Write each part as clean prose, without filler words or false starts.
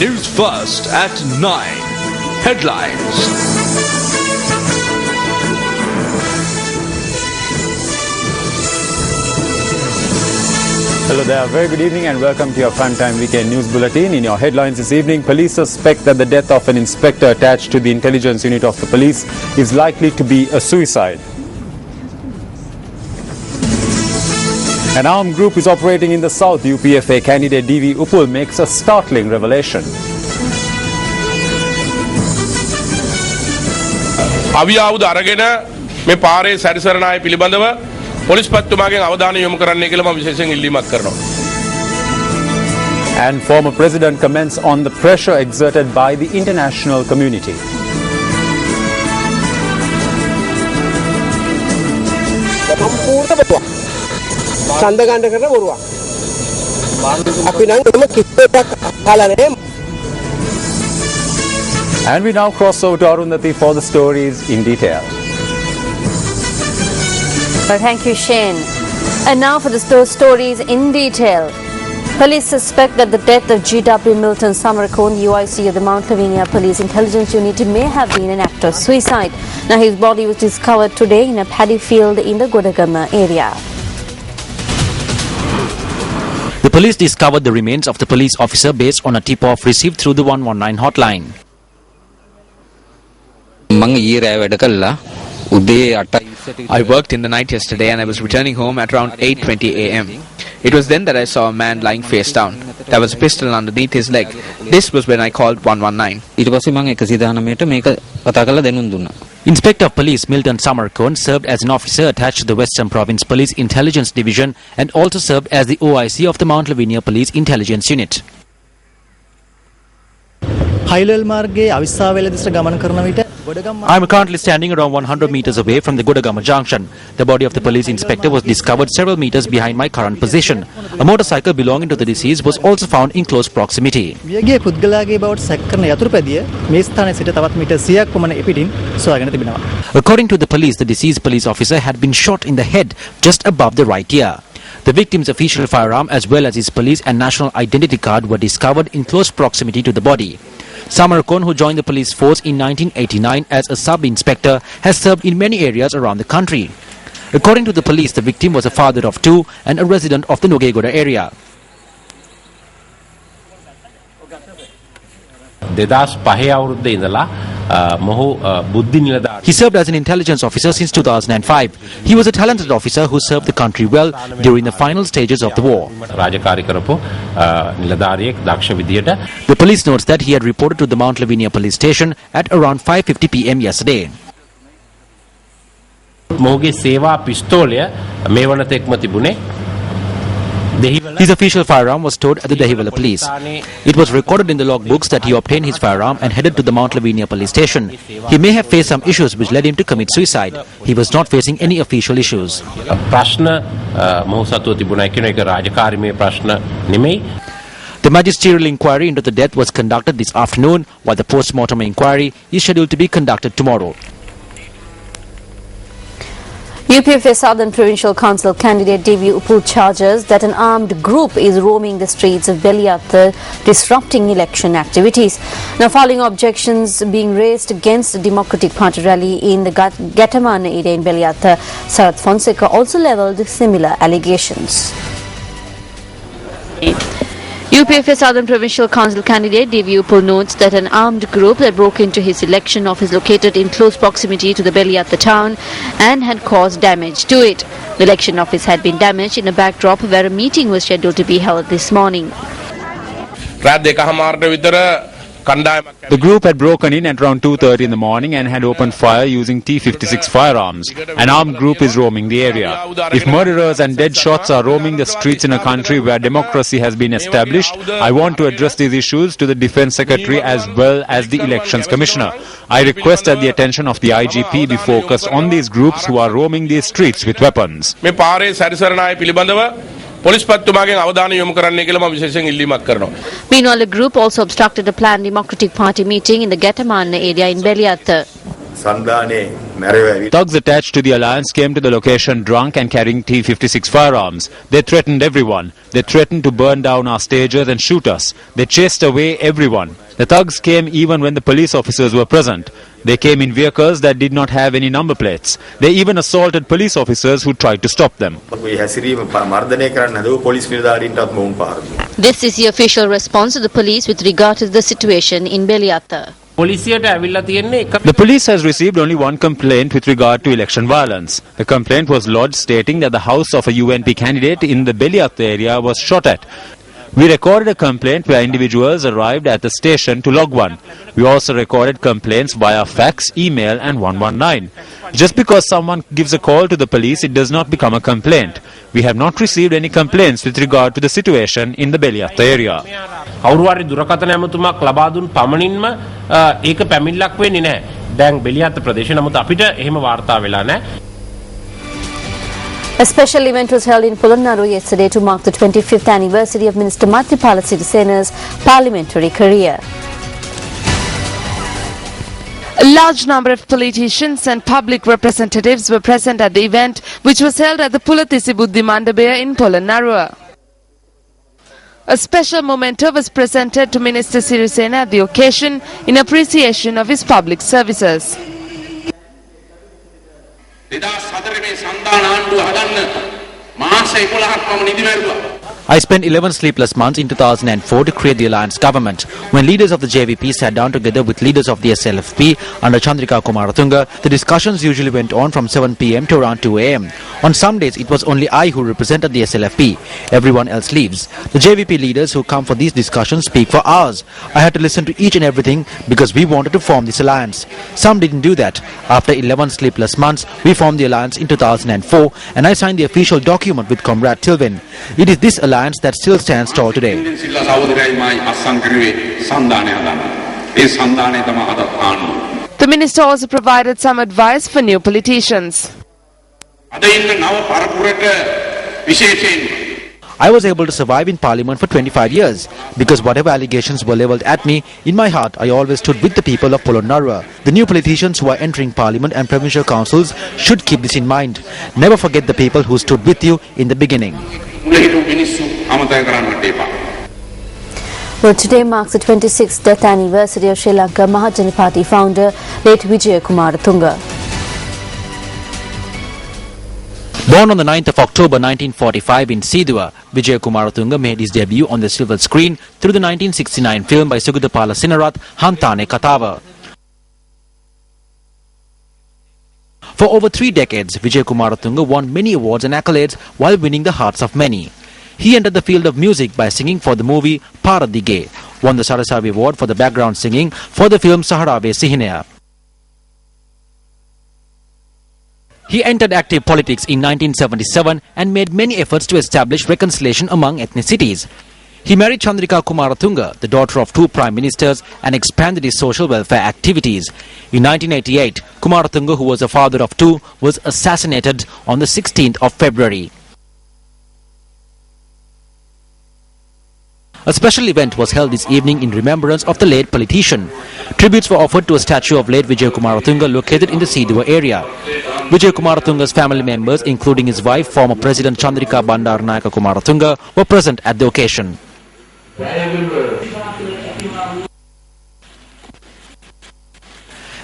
Newsfirst at 9. Headlines. Hello there, very good evening and welcome to your primetime weekend news bulletin. In your headlines this evening, police suspect that the death of an inspector attached to the intelligence unit of the police is likely to be a suicide. An armed group is operating in the south. UPFA candidate DV Upul makes a startling revelation. අවියාවුද අරගෙන මේ පාරේ සැරිසරන අය පිළිබඳව police පත්තුමාගෙන් අවධානය යොමු කරන්න කියලා මම විශේෂයෙන් ඉල්ලීමක් කරනවා. And former president comments on the pressure exerted by the international community. And we now cross over to Arundhati for the stories in detail. Well, thank you, Shane. And now for the stories in detail. Police suspect that the death of G.W. Milton Samarkand, UIC of the Mount Lavinia Police Intelligence Unit, may have been an act of suicide. Now, his body was discovered today in a paddy field in the Godagama area. The police discovered the remains of the police officer based on a tip-off received through the 119 hotline. I worked in the night yesterday and I was returning home at around 8:20 a.m. It was then that I saw a man lying face down. There was a pistol underneath his leg. This was when I called 119. Inspector of Police Milton Samarkand served as an officer attached to the Western Province Police Intelligence Division and also served as the OIC of the Mount Lavinia Police Intelligence Unit. I am currently standing around 100 meters away from the Godagama junction. The body of the police inspector was discovered several meters behind my current position. A motorcycle belonging to the deceased was also found in close proximity. According to the police, the deceased police officer had been shot in the head just above the right ear. The victim's official firearm as well as his police and national identity card were discovered in close proximity to the body. Samarkand, who joined the police force in 1989 as a sub-inspector, has served in many areas around the country. According to the police, the victim was a father of two and a resident of the Nogegoda area. He served as an intelligence officer since 2005. He was a talented officer who served the country well during the final stages of the war. The police notes that he had reported to the Mount Lavinia police station at around 5:50 p.m. yesterday. His official firearm was stored at the Dehiwala police. It was recorded in the logbooks that he obtained his firearm and headed to the Mount Lavinia police station. He may have faced some issues which led him to commit suicide. He was not facing any official issues. The magisterial inquiry into the death was conducted this afternoon, while the post-mortem inquiry is scheduled to be conducted tomorrow. UPFA Southern Provincial Council candidate DV Upul charges that an armed group is roaming the streets of Beliyatha, disrupting election activities. Now, following objections being raised against the Democratic Party rally in the Gataman area in Beliyatha, Sarath Fonseca also levelled similar allegations. UPFA Southern Provincial Council candidate DV Upul notes that an armed group that broke into his election office located in close proximity to the Beliyatha town and had caused damage to it. The election office had been damaged in a backdrop where a meeting was scheduled to be held this morning. The group had broken in at around 2:30 in the morning and had opened fire using T-56 firearms. An armed group is roaming the area. If murderers and dead shots are roaming the streets in a country where democracy has been established, I want to address these issues to the Defence Secretary as well as the Elections Commissioner. I request that the attention of the IGP be focused on these groups who are roaming these streets with weapons. Meanwhile, the group also obstructed a planned Democratic Party meeting in the Gataman area in Beliyatha. Thugs attached to the alliance came to the location drunk and carrying T-56 firearms. They threatened everyone. They threatened to burn down our stages and shoot us. They chased away everyone. The thugs came even when the police officers were present. They came in vehicles that did not have any number plates. They even assaulted police officers who tried to stop them. This is the official response of the police with regard to the situation in Beliata. The police has received only one complaint with regard to election violence. The complaint was lodged stating that the house of a UNP candidate in the Beliata area was shot at. We recorded a complaint where individuals arrived at the station to log one. We also recorded complaints via fax, email and 119. Just because someone gives a call to the police, it does not become a complaint. We have not received any complaints with regard to the situation in the Beliata area. A special event was held in Polonnaru yesterday to mark the 25th anniversary of Minister Mathripala Sirisena's parliamentary career. A large number of politicians and public representatives were present at the event, which was held at the Pulatisi Buddhi Mandabaya in Polonnaru. A special memento was presented to Minister Sirisena at the occasion in appreciation of his public services. I spent 11 sleepless months in 2004 to create the alliance government. When leaders of the JVP sat down together with leaders of the SLFP under Chandrika Kumaratunga, the discussions usually went on from 7 p.m. to around 2 a.m. On some days, it was only I who represented the SLFP. Everyone else leaves. The JVP leaders who come for these discussions speak for hours. I had to listen to each and everything because we wanted to form this alliance. Some didn't do that. After 11 sleepless months, we formed the alliance in 2004 and I signed the official document with Comrade Tilvin. It is this alliance that still stands tall today. The minister also provided some advice for new politicians. I was able to survive in parliament for 25 years because whatever allegations were levelled at me, in my heart I always stood with the people of Polonnaru. The new politicians who are entering parliament and provincial councils should keep this in mind. Never forget the people who stood with you in the beginning. Well, today marks the 26th death anniversary of Sri Lanka Mahajana Party founder, late Vijaya Kumaratunga. Born on the 9th of October 1945 in Sidua, Vijaya Kumaratunga made his debut on the silver screen through the 1969 film by Sugutapala Sinarath, Hantane Katava. For over 3 decades, Vijaya Kumaratunga won many awards and accolades while winning the hearts of many. He entered the field of music by singing for the movie Paradige, won the Sarasavi Award for the background singing for the film Saharave Sihinaya. He entered active politics in 1977 and made many efforts to establish reconciliation among ethnicities. He married Chandrika Kumaratunga, the daughter of 2 prime ministers, and expanded his social welfare activities. In 1988, Kumaratunga, who was a father of 2, was assassinated on the 16th of February. A special event was held this evening in remembrance of the late politician. Tributes were offered to a statue of late Vijaya Kumaratunga located in the Sidua area. Vijaya Kumaratunga's family members, including his wife, former President Chandrika Bandaranaike Kumaratunga, were present at the occasion.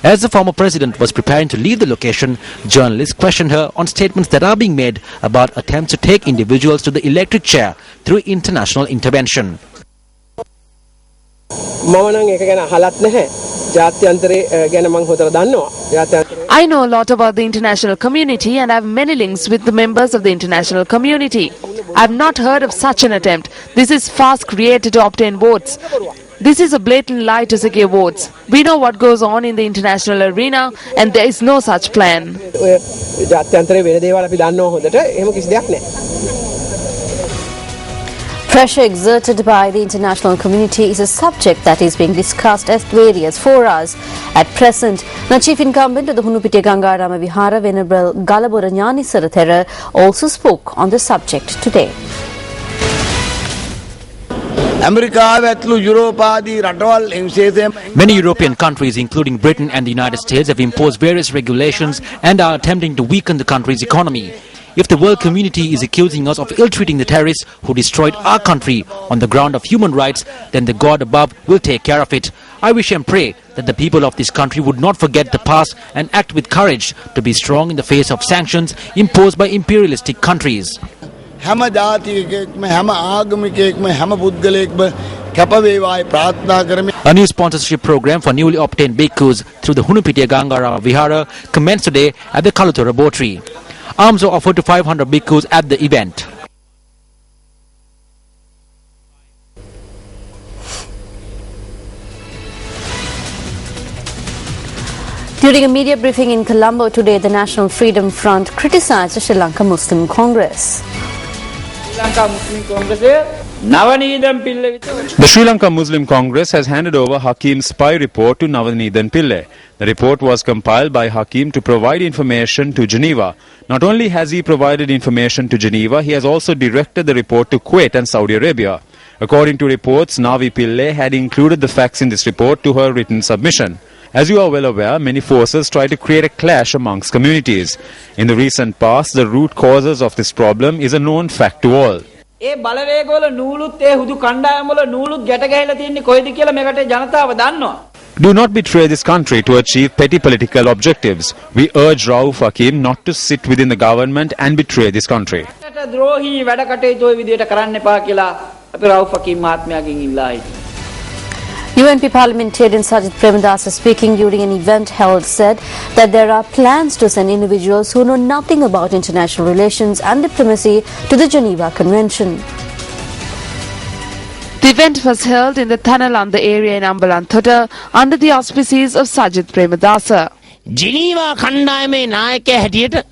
As the former president was preparing to leave the location, journalists questioned her on statements that are being made about attempts to take individuals to the electric chair through international intervention. I know a lot about the international community and I have many links with the members of the international community. I have not heard of such an attempt. This is farce created to obtain votes. This is a blatant lie to secure votes. We know what goes on in the international arena and there is no such plan. Pressure exerted by the international community is a subject that is being discussed at various forums at present. The chief incumbent of the Hunupitiya Gangarama Vihara, Venerable Galabura Gnani Sarathera, also spoke on the subject today. Many European countries, including Britain and the United States, have imposed various regulations and are attempting to weaken the country's economy. If the world community is accusing us of ill-treating the terrorists who destroyed our country on the ground of human rights, then the God above will take care of it. I wish and pray that the people of this country would not forget the past and act with courage to be strong in the face of sanctions imposed by imperialistic countries. A new sponsorship program for newly obtained bhikkhus through the Hunupitiya Gangara Vihara commenced today at the Kaluthura Botri. Alms were offered to 500 bhikkhus at the event. During a media briefing in Colombo today, the National Freedom Front criticised the Sri Lanka Muslim Congress. The Sri Lanka Muslim Congress has handed over Hakim's spy report to Navanithan Pillai. The report was compiled by Hakim to provide information to Geneva. Not only has he provided information to Geneva, he has also directed the report to Kuwait and Saudi Arabia. According to reports, Navi Pillai had included the facts in this report to her written submission. As you are well aware, many forces try to create a clash amongst communities. In the recent past, the root causes of this problem is a known fact to all. Do not betray this country to achieve petty political objectives. We urge Rauf Hakim not to sit within the government and betray this country. UNP parliamentarian Sajid Premadasa, speaking during an event held, said that there are plans to send individuals who know nothing about international relations and diplomacy to the Geneva Convention. The event was held in the Thanalanda area in Ambalanthota under the auspices of Sajid Premadasa. Geneva කණ්ඩායමේ නායකයා හැටියට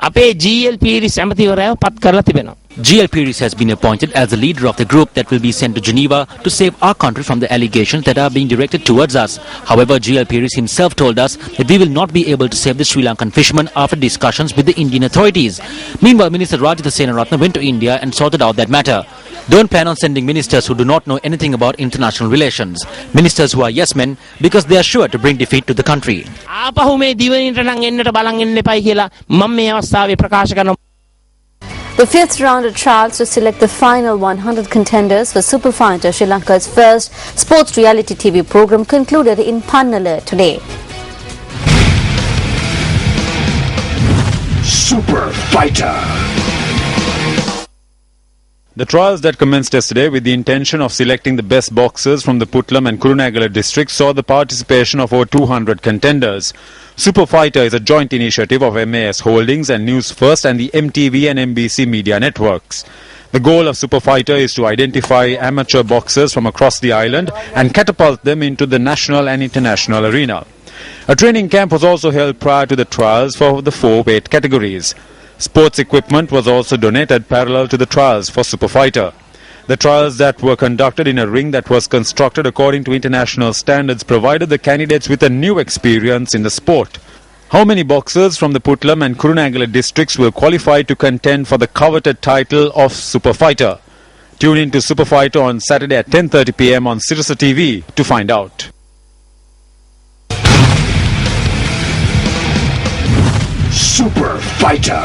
අපේ GL Peiris ඇමතිවරයාව පත් කරලා තිබෙනවා. GL Peiris has been appointed as the leader of the group that will be sent to Geneva to save our country from the allegations that are being directed towards us. However, GL Peiris himself told us that we will not be able to save the Sri Lankan fishermen after discussions with the Indian authorities. Meanwhile, Minister Rajitha Senaratne went to India and sorted out that matter. Don't plan on sending ministers who do not know anything about international relations. Ministers who are yes men because they are sure to bring defeat to the country. ආපහු මේ දිවයිනට නම් එන්නට බලන් ඉන්න එපයි කියලා මම මේ අවස්ථාවේ ප්‍රකාශ කරනවා. The fifth round of trials to select the final 100 contenders for Super Fighter, Sri Lanka's first sports reality TV program, concluded in Pannala today. Super Fighter. The trials that commenced yesterday with the intention of selecting the best boxers from the Putlam and Kurunegala districts saw the participation of over 200 contenders. Super Fighter is a joint initiative of MAS Holdings and Newsfirst and the MTV and MBC media networks. The goal of Super Fighter is to identify amateur boxers from across the island and catapult them into the national and international arena. A training camp was also held prior to the trials for the 4 weight categories. Sports equipment was also donated parallel to the trials for Super Fighter. The trials that were conducted in a ring that was constructed according to international standards provided the candidates with a new experience in the sport. How many boxers from the Putlam and Kurunegala districts will qualify to contend for the coveted title of Super Fighter? Tune in to Super Fighter on Saturday at 10:30 p.m. on Sirasa TV to find out. Super Fighter.